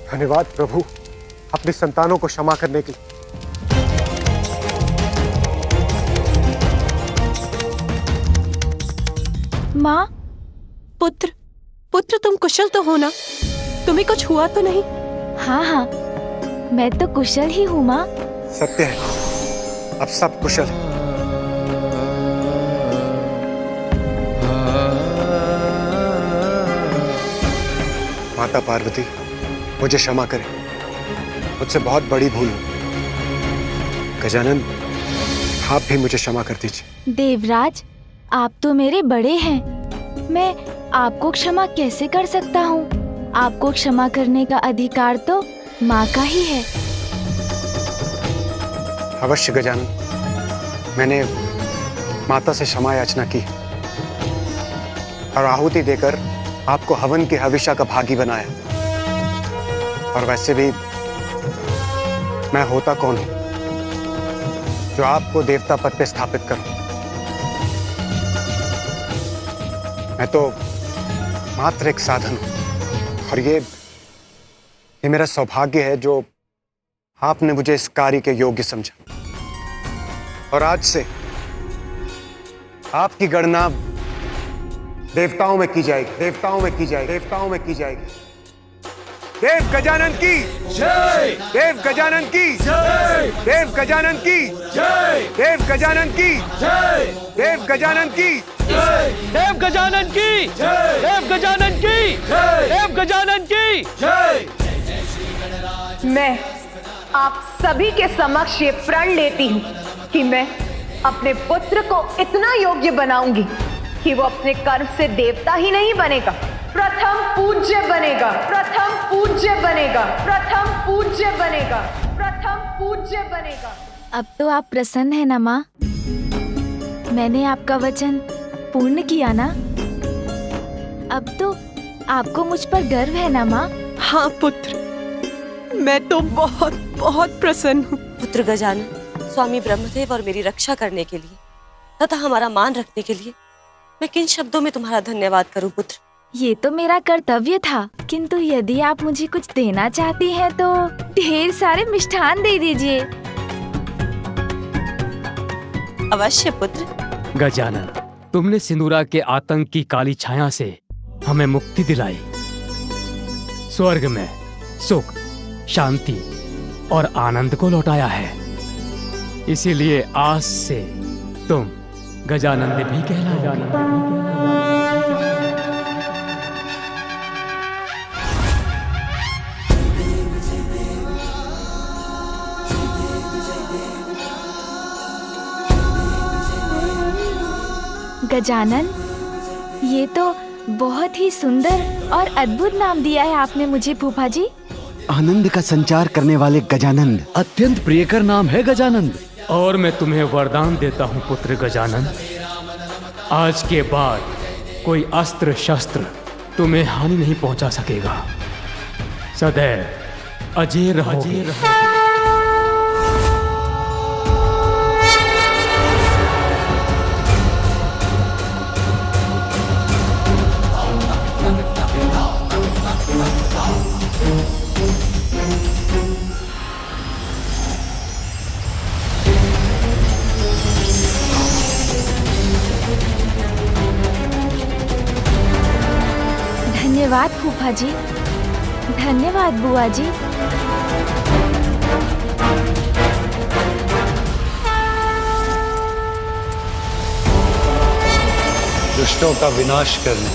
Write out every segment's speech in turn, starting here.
धन्यवाद प्रभु, अपनी संतानों को क्षमा करने के लिए। माँ, पुत्र, पुत्र तुम कुशल तो हो ना? तुम्हें कुछ हुआ तो नहीं? हाँ हाँ, मैं तो कुशल ही हूँ माँ। सत्य है, अब सब कुशल है। माता पार्वती, मुझे क्षमा करें, मुझसे बहुत बड़ी भूल हुई। गजानन, आप भी मुझे क्षमा कर दीजिए। देवराज, आप तो मेरे बड़े हैं, मैं आपको क्षमा कैसे कर सकता हूँ? आपको क्षमा करने का अधिकार तो माँ का ही है। अवश्य गजानन, मैंने माता से क्षमा याचना की और आहुति देकर आपको हवन की हविष्या का भागी बनाया। और वैसे भी मैं होता कौन हूं जो आपको देवता पद पे स्थापित करूं? मैं तो मात्र एक साधन हूं, और ये मेरा सौभाग्य है जो आपने मुझे इस कार्य के योग्य समझा। और आज से आपकी गणना देवताओं में की जाएगी, देवताओं में की जाएगी, देवताओं में की जाएगी। देव गजानन की जय, देव गजानन की जय, देव गजानन की जय, देव गजानन की जय, देव गजानन की जय, देव गजानन की जय, देव गजानन की जय, देव गजानन की जय। मैं आप सभी के समक्ष ये प्रण लेती हूँ कि मैं अपने पुत्र को इतना योग्य बनाऊंगी कि वो अपने कर्म से देवता ही नहीं बनेगा, प्रथम पूज्य बनेगा, प्रथम पूज्य बनेगा, प्रथम पूज्य बनेगा, प्रथम पूज्य बनेगा। अब तो आप प्रसन्न हैं ना माँ? मैंने आपका वचन पूर्ण किया ना? अब तो आपको मुझ पर गर्व है ना माँ? हाँ पुत्र, मैं तो बहुत बहुत प्रसन्न हूँ। पुत्र गजानन, स्वामी ब्रह्मदेव और मेरी रक्षा करने के लिए तथा हमारा मान रखने के लिए मैं किन शब्दों में तुम्हारा धन्यवाद करूं पुत्र? ये तो मेरा कर्तव्य था, किंतु यदि आप मुझे कुछ देना चाहती हैं तो ढेर सारे मिष्ठान दे दीजिए। अवश्य पुत्र। गजानन, तुमने सिंदूरा के आतंक की काली छाया से हमें मुक्ति दिलाई। स्वर्ग में सुख, शांति और आनंद को लौटाया है। इसीलिए आज से तुम गजानंद भी कहलाओगे। गजानन, ये तो बहुत ही सुंदर और अद्भुत नाम दिया है आपने मुझे फूफा जी। आनंद का संचार करने वाले गजानंद, अत्यंत प्रियकर नाम है गजानंद। और मैं तुम्हें वरदान देता हूँ पुत्र गजानन, आज के बाद कोई अस्त्र शस्त्र तुम्हें हानि नहीं पहुंचा सकेगा। सदैव अजय रहोगे। धन्यवाद फूफा जी, धन्यवाद बुआ जी। दुष्टों का विनाश करने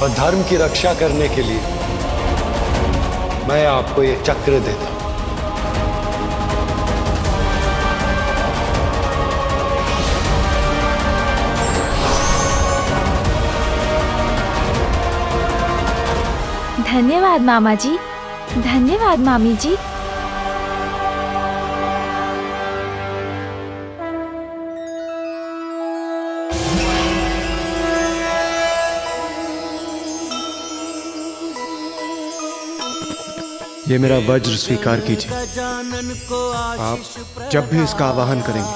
और धर्म की रक्षा करने के लिए मैं आपको ये चक्र देता हूं। धन्यवाद मामा जी, धन्यवाद मामी जी। ये मेरा वज्र स्वीकार कीजिए। आप जब भी इसका आवाहन करेंगे,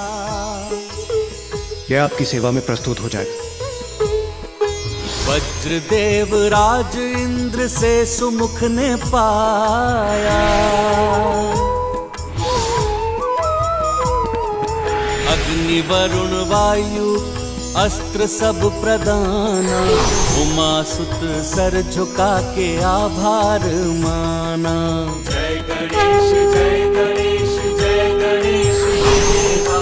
यह आपकी सेवा में प्रस्तुत हो जाएगा। वज्रदेव राज इंद्र से सुमुख ने पाया, अग्नि वरुण वायु अस्त्र सब प्रदाना, उमा सुत सर झुका के आभार माना। जय गणेश जय गणेश जय गणेश देवा,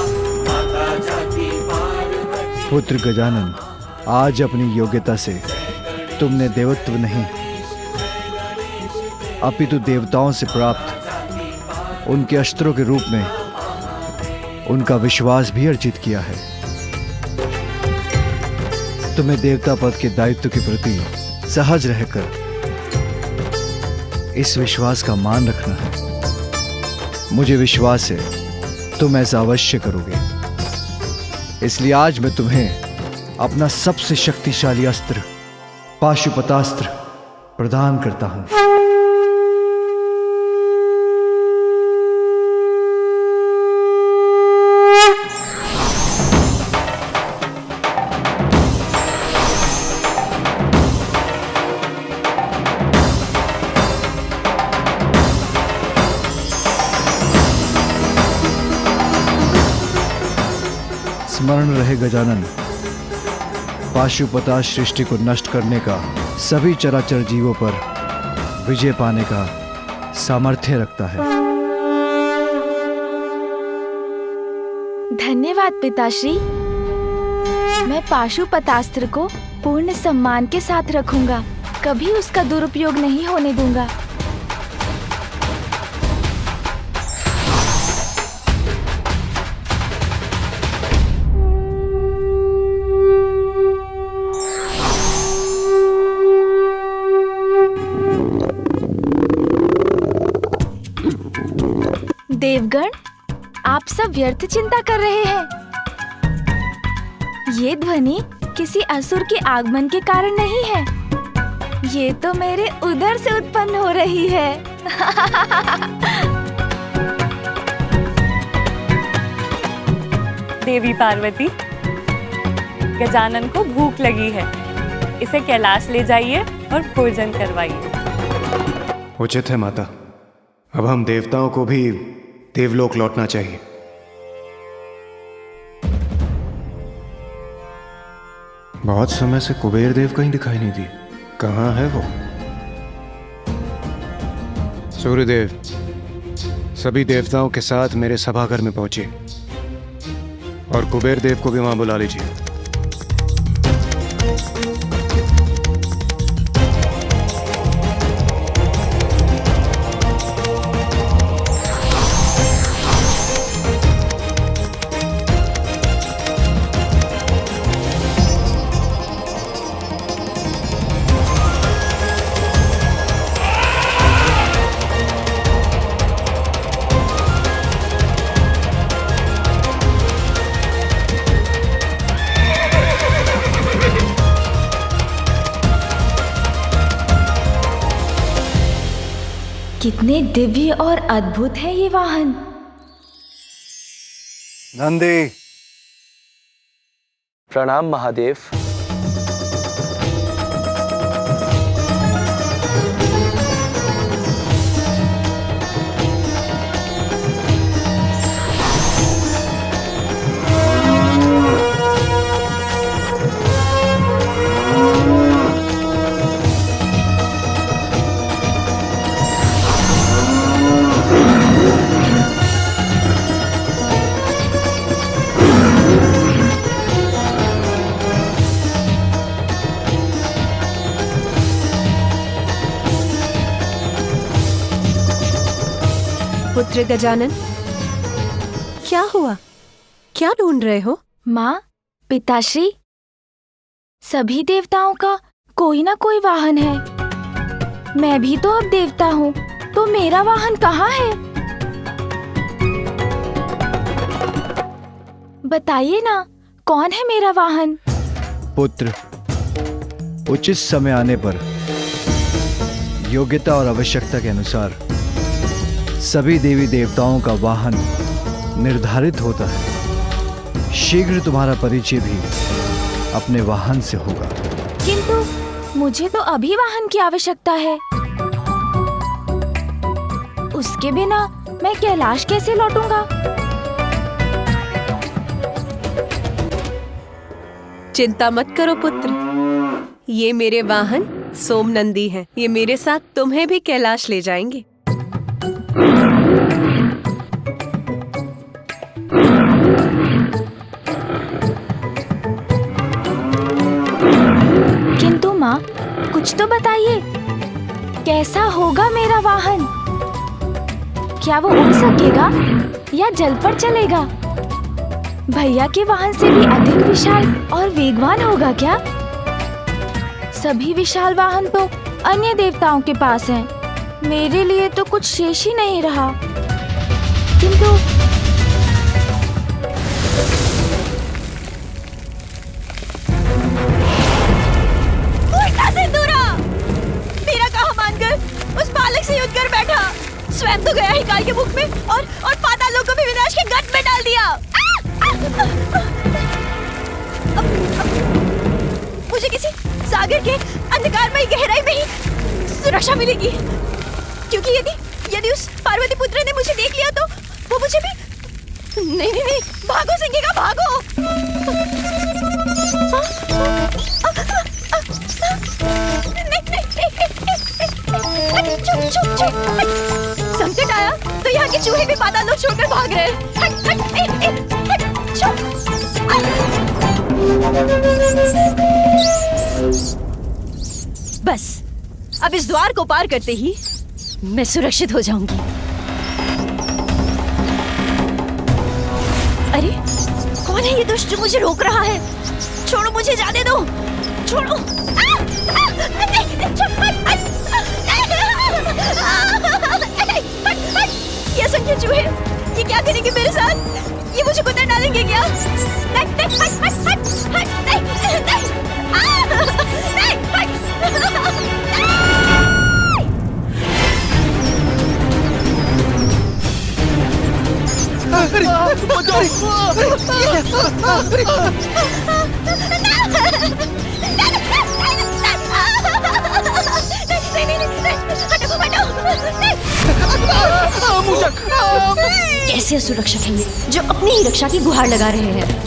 माता जाति पार्वती। पुत्र गजानन, आज अपनी योग्यता से तुमने देवत्व नहीं अपितु देवताओं से प्राप्त उनके अस्त्रों के रूप में उनका विश्वास भी अर्जित किया है। तुम्हें देवता पद के दायित्व के प्रति सहज रहकर इस विश्वास का मान रखना है। मुझे विश्वास है तुम ऐसा अवश्य करोगे, इसलिए आज मैं तुम्हें अपना सबसे शक्तिशाली अस्त्र पाशुपतास्त्र प्रदान करता हूं। स्मरण रहे गजानन, पाशुपता सृष्टि को नष्ट करने का, सभी चराचर जीवों पर विजय पाने का सामर्थ्य रखता है। धन्यवाद पिताश्री। मैं पाशुपतास्त्र को पूर्ण सम्मान के साथ रखूंगा, कभी उसका दुरुपयोग नहीं होने दूंगा। देवगण, आप सब व्यर्थ चिंता कर रहे हैं। ये ध्वनि किसी असुर के आगमन के कारण नहीं है, ये तो मेरे उदर से उत्पन्न हो रही है। देवी पार्वती, गजानन को भूख लगी है, इसे कैलाश ले जाइए और भोजन करवाइए। उचित है माता, अब हम देवताओं को भी देवलोक लौटना चाहिए। बहुत समय से कुबेर देव कहीं दिखाई नहीं दिए, कहाँ है वो? सूर्यदेव सभी देवताओं के साथ मेरे सभाघर में पहुंचे और कुबेर देव को भी वहां बुला लीजिए। कितने दिव्य और अद्भुत है ये वाहन। नंदी, प्रणाम महादेव। पुत्र गजानन, क्या हुआ? क्या ढूंढ रहे हो? माँ, पिताश्री, सभी देवताओं का कोई ना कोई वाहन है। मैं भी तो अब देवता हूँ, तो मेरा वाहन कहाँ है? बताइए ना, कौन है मेरा वाहन? पुत्र, उचित समय आने पर योग्यता और आवश्यकता के अनुसार सभी देवी देवताओं का वाहन निर्धारित होता है। शीघ्र तुम्हारा परिचय भी अपने वाहन से होगा। किंतु मुझे तो अभी वाहन की आवश्यकता है। उसके बिना मैं कैलाश कैसे लौटूंगा? चिंता मत करो पुत्र, ये मेरे वाहन सोमनंदी हैं। ये मेरे साथ तुम्हें भी कैलाश ले जाएंगे। किंतु माँ, कुछ तो बताइए, कैसा होगा मेरा वाहन? क्या वो उड़ सकेगा या जल पर चलेगा? भैया के वाहन से भी अधिक विशाल और वेगवान होगा क्या? सभी विशाल वाहन तो अन्य देवताओं के पास हैं। मेरे लिए तो कुछ शेष ही नहीं रहा। किंतु सिंदूरा, मेरा कहा मानकर उस बालक से युद्ध कर बैठा। स्वयं तो गया ही काल के मुख में और पाताल लोक को भी विनाश के गड्ढे में डाल दिया। मुझे किसी सागर के अंधकारमय गहराई में ही सुरक्षा मिलेगी, क्योंकि यदि उस पार्वती पुत्र ने मुझे देख लिया तो वो मुझे भी नहीं, भागो सिंगिका भागो। संकट आया तो यहाँ के चूहे भी पाताल लोक छोड़कर भाग रहे हैं। बस अब इस द्वार को पार करते ही मैं सुरक्षित हो जाऊंगी। अरे कौन है ये दुष्ट जो मुझे रोक रहा है? छोड़ो, मुझे जाने दो, छोड़ो। ये असंख्य चूहे, ये क्या करेंगे मेरे साथ? ये मुझे कुतर डालेंगे क्या? कैसे सुरक्षक है ये, जो अपनी ही रक्षा की गुहार लगा रहे हैं?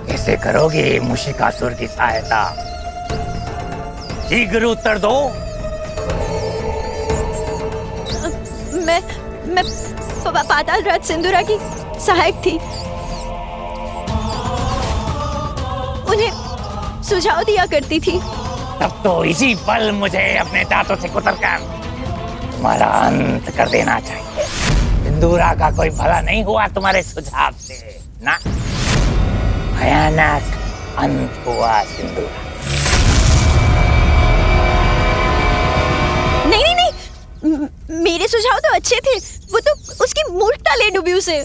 कैसे करोगे मुशिकासुर की सहायता? शीघ्र उत्तर दो। मैं पाताल राज सिंदूरा की सहायक थी। उन्हें सुझाव दिया करती थी। तब तो इसी पल मुझे अपने दांतों से कुतरकर तुम्हारा अंत कर देना चाहिए। सिंदूरा का कोई भला नहीं हुआ तुम्हारे सुझाव से ना, भयानक अंत हुआ सिंदूरा। नहीं, मेरे सुझाव तो अच्छे थे, वो तो उसकी मूर्खता ले डूबी उसे।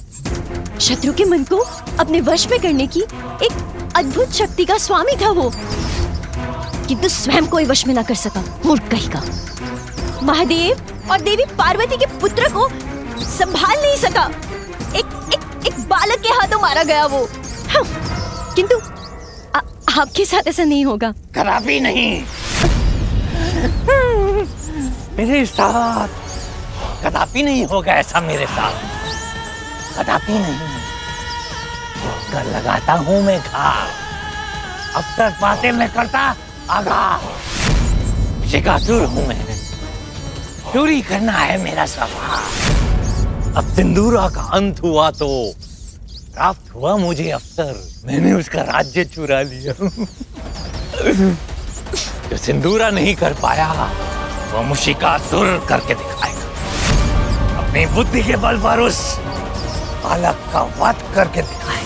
शत्रु के मन को अपने वश में करने की एक अद्भुत शक्ति का स्वामी था वो, किंतु स्वयं कोई वश में ना कर सका। मूर्ख कहीं का। महादेव और देवी पार्वती के पुत्र को संभाल नहीं सका। एक बालक के हाथों मारा गया वो। हाँ, किंतु आपके साथ ऐसा नहीं होगा। कदापि नहीं। मेरे साथ कदापि नहीं होगा ऐसा, मेरे साथ कदापि नहीं। कर लगाता हूं मैं घाव, अवसर पाते मैं करता आघात। शिकासुर हूं मैं, चोरी करना है मेरा स्वभाव। अब सिंदूरा का अंत हुआ तो प्राप्त हुआ मुझे अवसर, मैंने उसका राज्य चुरा लिया। जो सिंदूरा नहीं कर पाया वो मुशिकासुर करके दिखाएगा। अपनी बुद्धि के बल पर उस बालक का वध करके दिखाएगा।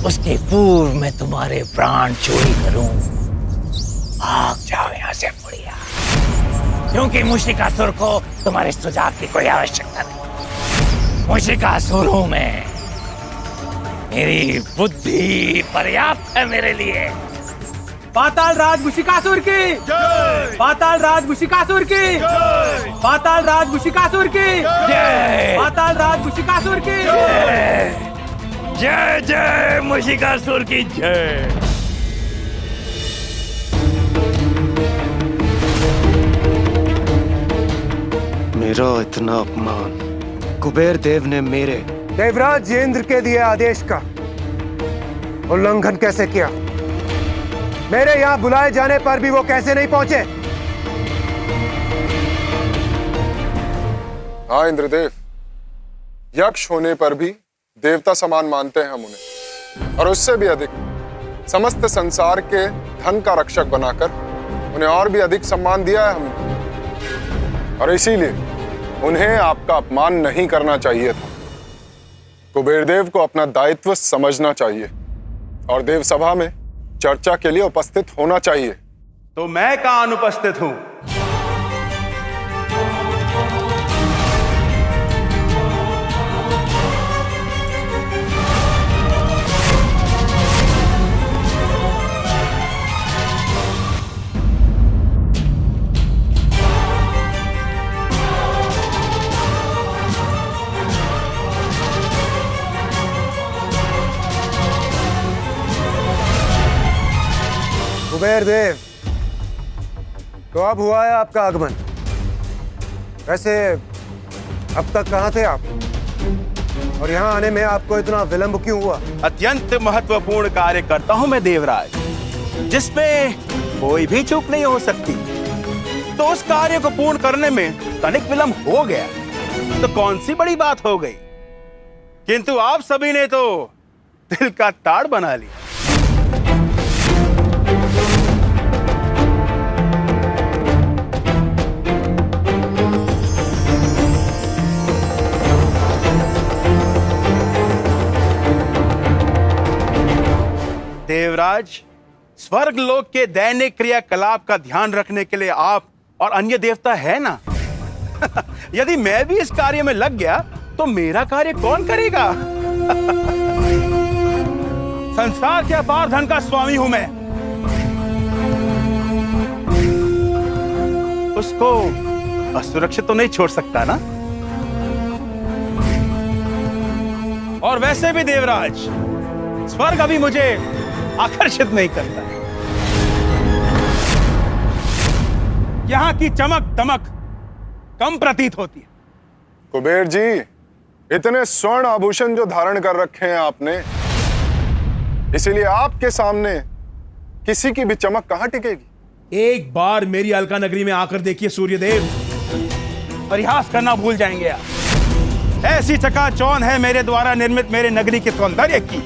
उसके पूर्व मैं तुम्हारे प्राण चोरी करूं। भाग जाओ यहाँ से बुढ़िया, क्योंकि मुशिकासुर को तुम्हारे सुझाव की कोई आवश्यकता नहीं। मुशिकासुर हूं मैं, मेरी बुद्धि पर्याप्त है मेरे लिए। पाताल राज मुशिकासुर की जय। पाताल राज मुशिकासुर की जय। पाताल राज मुशिकासुर की जय। पाताल राज मुशिकासुर की जय। जय जय मुशिकासुर की जय। मेरा इतना अपमान कुबेर देव ने मेरे देवराज इंद्र के दिए आदेश का उल्लंघन कैसे किया? मेरे यहाँ बुलाए जाने पर भी वो कैसे नहीं पहुंचे? हाँ इंद्रदेव, यक्ष होने पर भी देवता समान मानते हैं हम उन्हें, और उससे भी अधिक समस्त संसार के धन का रक्षक बनाकर उन्हें और भी अधिक सम्मान दिया है हमने। और इसीलिए उन्हें आपका अपमान नहीं करना चाहिए था। कुबेरदेव को अपना दायित्व समझना चाहिए और देव सभा में चर्चा के लिए उपस्थित होना चाहिए। तो मैं कहां अनुपस्थित हूं? कुबेर देव, तो अब हुआ है आपका आगमन। वैसे अब तक कहाँ थे आप, और यहाँ आने में आपको इतना विलंब क्यों हुआ? अत्यंत महत्वपूर्ण कार्य करता हूं मैं देवराज, जिसमें कोई भी चूक नहीं हो सकती। तो उस कार्य को पूर्ण करने में तनिक विलंब हो गया तो कौन सी बड़ी बात हो गई, किंतु आप सभी ने तो दिल का ताड़ बना लिया। देवराज, स्वर्ग लोक के दैनिक क्रियाकलाप का ध्यान रखने के लिए आप और अन्य देवता है ना। यदि मैं भी इस कार्य में लग गया तो मेरा कार्य कौन करेगा? संसार के अपार धन का स्वामी हूं मैं, उसको असुरक्षित तो नहीं छोड़ सकता ना। और वैसे भी देवराज, स्वर्ग अभी मुझे आकर्षित नहीं करता। यहां की चमक दमक कम प्रतीत होती है। कुबेर जी, इतने स्वर्ण आभूषण जो धारण कर रखे हैं आपने, इसीलिए आपके सामने किसी की भी चमक कहां टिकेगी? एक बार मेरी अलका नगरी में आकर देखिए सूर्यदेव, परिहास करना भूल जाएंगे आप। ऐसी चकाचौंध है मेरे द्वारा निर्मित मेरे नगरी के सौंदर्य की,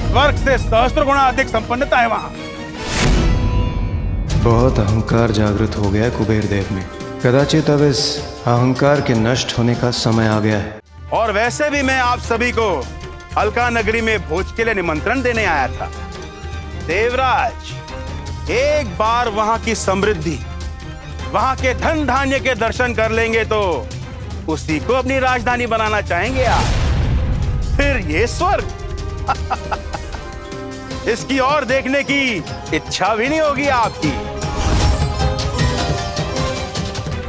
स्वर्ग से सहस्त्र गुना अधिक संपन्नता है वहां। बहुत अहंकार जागृत हो गया है कुबेर देव में। कदाचित अब इस अहंकार के नष्ट होने का समय आ गया है। और वैसे भी मैं आप सभी को अलका नगरी में भोज के लिए निमंत्रण देने आया था। देवराज, एक बार वहां की समृद्धि, वहां के धन धान्य के दर्शन कर लेंगे तो उसी को अपनी राजधानी बनाना चाहेंगे आप? फिर ये स्वर्ग इसकी और देखने की इच्छा भी नहीं होगी आपकी।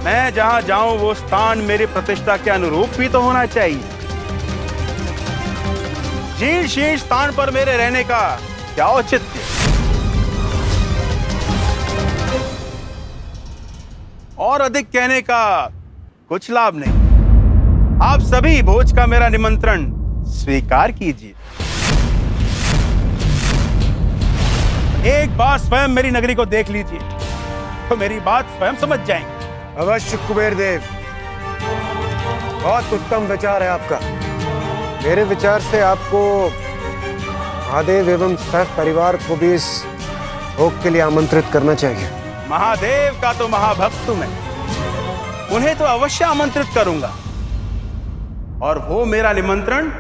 मैं जहां जाऊं वो स्थान मेरी प्रतिष्ठा के अनुरूप भी तो होना चाहिए। जीर्ण शीर्ण स्थान पर मेरे रहने का क्या औचित्य? और अधिक कहने का कुछ लाभ नहीं। आप सभी भोज का मेरा निमंत्रण स्वीकार कीजिए। एक बार स्वयं मेरी नगरी को देख लीजिए तो मेरी बात स्वयं समझ जाएंगे। अवश्य कुबेर देव, बहुत उत्तम विचार है आपका। मेरे विचार से आपको महादेव एवं सैफ परिवार को भी इस भोग के लिए आमंत्रित करना चाहिए। महादेव का तो महाभक्त मैं, उन्हें तो अवश्य आमंत्रित करूंगा और वो मेरा निमंत्रण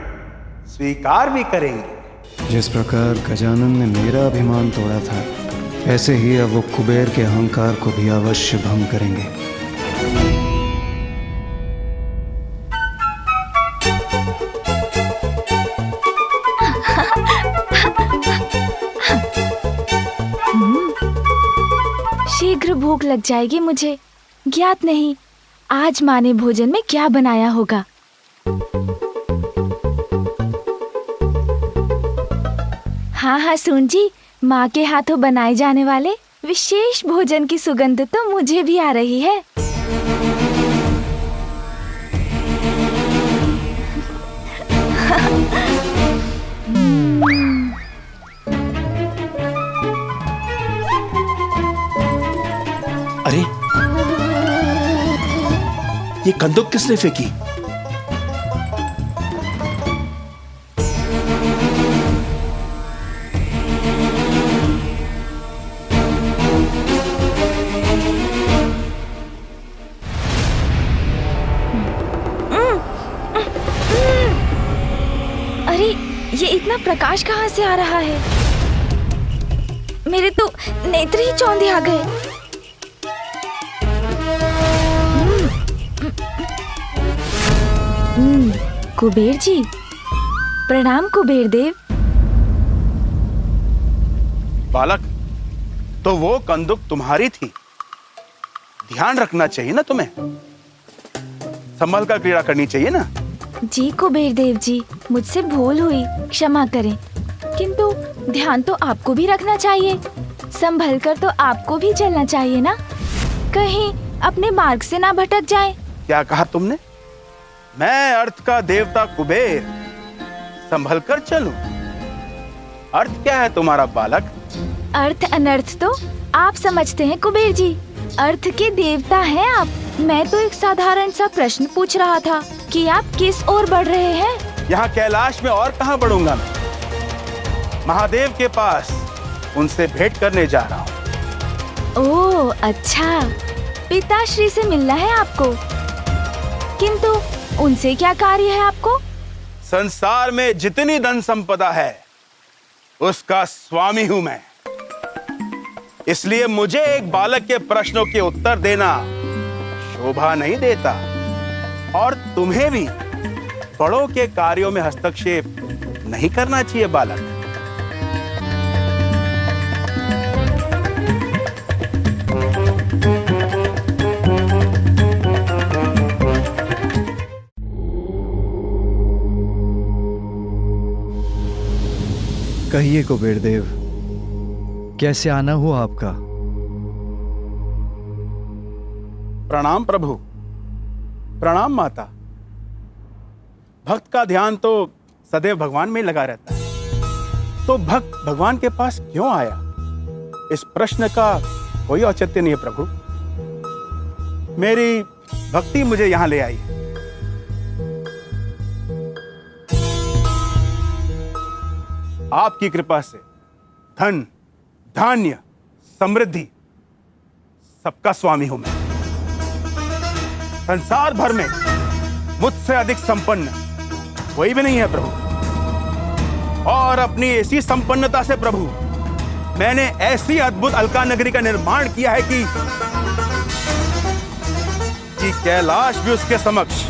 स्वीकार भी करेंगे। जिस प्रकार गजानन ने मेरा अभिमान तोड़ा था, ऐसे ही अब वो कुबेर के अहंकार को भी अवश्य भंग करेंगे। शीघ्र भूख लग जाएगी मुझे। ज्ञात नहीं आज माँ ने भोजन में क्या बनाया होगा। हाँ हाँ सुन जी, माँ के हाथों बनाए जाने वाले विशेष भोजन की सुगंध तो मुझे भी आ रही है। अरे ये कंदुक किसने फेंकी? अरे ये इतना प्रकाश कहाँ से आ रहा है? मेरे तो नेत्र ही चौंधे आ गए। कुबेर जी, प्रणाम कुबेर देव। बालक, तो वो कंदुक तुम्हारी थी। ध्यान रखना चाहिए ना तुम्हें, संभल कर क्रीड़ा करनी चाहिए ना। जी कुबेर देव जी, मुझसे भूल हुई, क्षमा करें। किंतु ध्यान तो आपको भी रखना चाहिए, संभल कर तो आपको भी चलना चाहिए ना, कहीं अपने मार्ग से ना भटक जाए। क्या कहा तुमने? मैं अर्थ का देवता कुबेर संभल कर चलूं? अर्थ क्या है तुम्हारा बालक? अर्थ अनर्थ तो आप समझते हैं कुबेर जी, अर्थ के देवता हैं आप। मैं तो एक साधारण सा प्रश्न पूछ रहा था कि आप किस ओर बढ़ रहे हैं। यहाँ कैलाश में और कहाँ बढ़ूंगा मैं? महादेव के पास उनसे भेंट करने जा रहा हूँ। ओह अच्छा, पिताश्री से मिलना है आपको। किंतु उनसे क्या कार्य है आपको? संसार में जितनी धन संपदा है उसका स्वामी हूं मैं, इसलिए मुझे एक बालक के प्रश्नों के उत्तर देना शोभा नहीं देता। और तुम्हें भी बड़ों के कार्यों में हस्तक्षेप नहीं करना चाहिए बालक। कहिए कुबेर देव, कैसे आना हुआ आपका? प्रणाम प्रभु, प्रणाम माता। भक्त का ध्यान तो सदैव भगवान में लगा रहता है, तो भक्त भगवान के पास क्यों आया? इस प्रश्न का कोई औचित्य नहीं है प्रभु। मेरी भक्ति मुझे यहां ले आई है। आपकी कृपा से धन, धान्य, समृद्धि सबका स्वामी हूं मैं। संसार भर में मुझसे अधिक संपन्न कोई भी नहीं है प्रभु। और अपनी ऐसी संपन्नता से प्रभु मैंने ऐसी अद्भुत अलका नगरी का निर्माण किया है कि कैलाश भी उसके समक्ष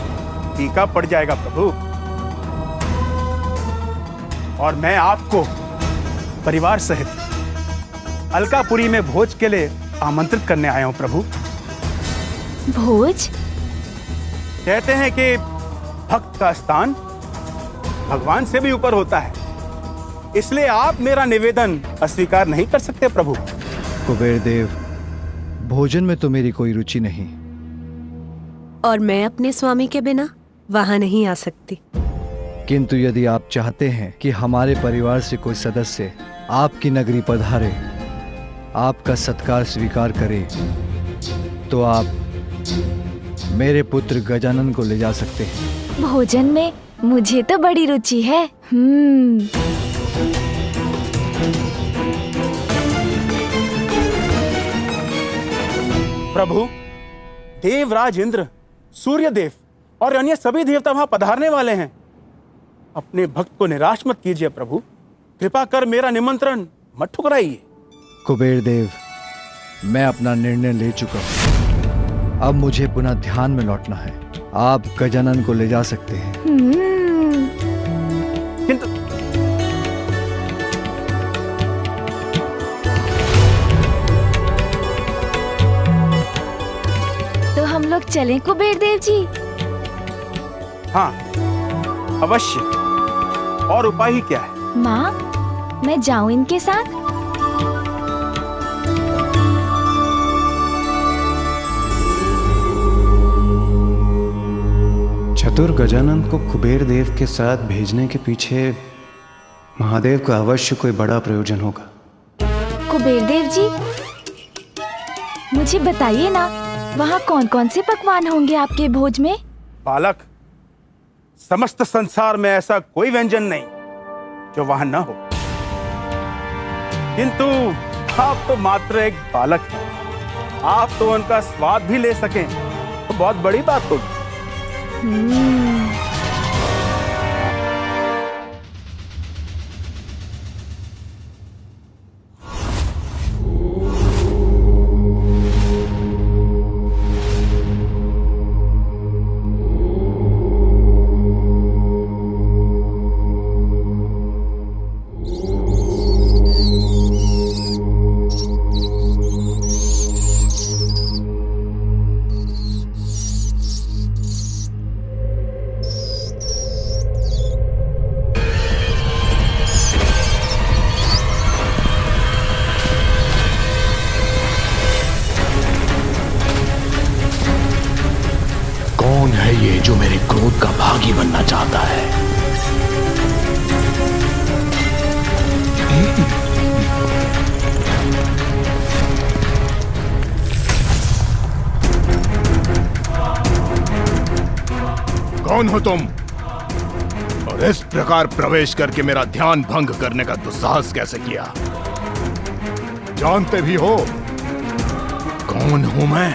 फीका पड़ जाएगा प्रभु। और मैं आपको परिवार सहित अलकापुरी में भोज के लिए आमंत्रित करने आया हूं प्रभु। भोज? कहते हैं कि भक्त का स्थान भगवान से भी ऊपर होता है, इसलिए आप मेरा निवेदन अस्वीकार नहीं कर सकते प्रभु। कुबेर देव, भोजन में तो मेरी कोई रुचि नहीं। और मैं अपने स्वामी के बिना वहां नहीं आ सकती। किंतु यदि आप चाहते हैं कि हमारे परिवार से कोई सदस्य आपकी नगरी पधारे, आपका सत्कार स्वीकार करे, तो आप मेरे पुत्र गजानन को ले जा सकते हैं। भोजन में मुझे तो बड़ी रुचि है। प्रभु, देवराज इंद्र, सूर्यदेव और अन्य सभी देवता वहां पधारने वाले हैं। अपने भक्त को निराश मत कीजिए प्रभु, कृपा कर मेरा निमंत्रण मत ठुकराइए। कुबेर देव, मैं अपना निर्णय ले चुका हूँ। अब मुझे पुनः ध्यान में लौटना है। आप गजानन को ले जा सकते हैं। किंतु तो हम लोग चलें कुबेर देव जी? हाँ, अवश्य। और उपाय ही क्या है? माँ, मैं जाऊं इनके साथ? चतुर गजानन को कुबेर देव के साथ भेजने के पीछे महादेव का अवश्य कोई बड़ा प्रयोजन होगा। कुबेर देव जी, मुझे बताइए ना, वहाँ कौन कौन से पकवान होंगे आपके भोज में? बालक, समस्त संसार में ऐसा कोई व्यंजन नहीं जो वहां न हो। किंतु आप तो मात्र एक बालक हैं। आप तो उनका स्वाद भी ले सकें तो बहुत बड़ी बात होगी। कौन है ये जो मेरे क्रोध का भागी बनना चाहता है? कौन हो तुम? और इस प्रकार प्रवेश करके मेरा ध्यान भंग करने का दुस्साहस कैसे किया? जानते भी हो कौन हूं मैं?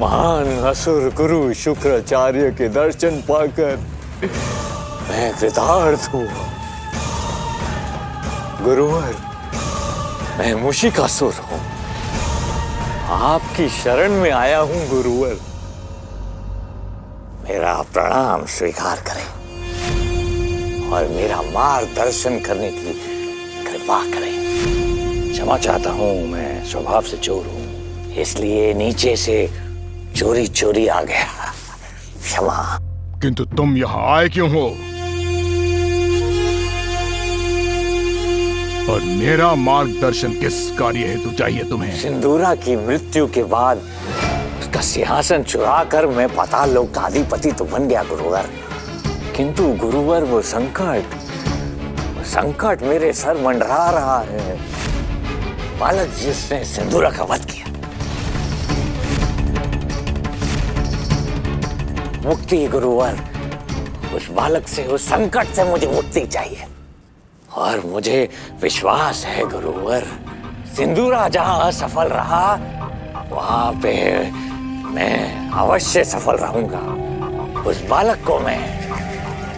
महान असुर गुरु शुक्राचार्य के दर्शन पाकर मैं कृतार्थ हूँ। गुरुवर, मैं मुशिकासुर हूँ। आपकी शरण में आया हूँ गुरुवर। मेरा प्रणाम स्वीकार करें और मेरा मार्गदर्शन करने की कृपा करें। क्षमा चाहता हूँ, मैं स्वभाव से चोर हूँ, इसलिए नीचे से चोरी चोरी आ गया। क्षमा। किंतु तुम यहाँ आए क्यों हो? और मेरा मार्गदर्शन किस कार्य हेतु चाहिए तुम्हें? सिंदूरा की मृत्यु के बाद उसका सिंहासन चुराकर मैं पाताल लोक का अधिपति तो बन गया गुरुवर, किंतु गुरुवर वो संकट मेरे सर मंडरा रहा है। बालक जिसने सिंदूरा का वध किया, मुक्ति गुरुवर, उस बालक से, उस संकट से मुझे मुक्ति चाहिए। और मुझे विश्वास है गुरुवर, सिंदूरा जहां असफल रहा वहां पे मैं अवश्य सफल रहूंगा। उस बालक को मैं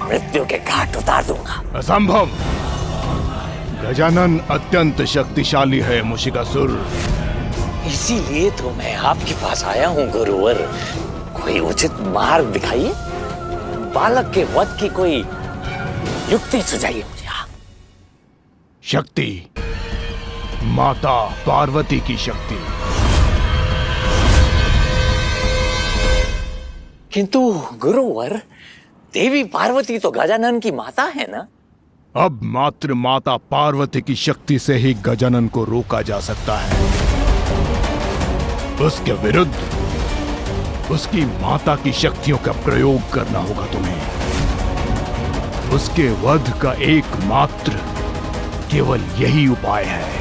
मृत्यु के घाट उतार दूंगा। असंभव। गजानन अत्यंत शक्तिशाली है मुशिकासुर। इसीलिए तो मैं आपके पास आया हूँ गुरुवर। कोई उचित मार्ग दिखाइए, बालक के वध की कोई युक्ति सुझाइए मुझे। शक्ति, माता पार्वती की शक्ति। किंतु गुरुवर, देवी पार्वती तो गजानन की माता है ना? अब मात्र माता पार्वती की शक्ति से ही गजानन को रोका जा सकता है। उसके विरुद्ध उसकी माता की शक्तियों का प्रयोग करना होगा तुम्हें। उसके वध का एकमात्र केवल यही उपाय है।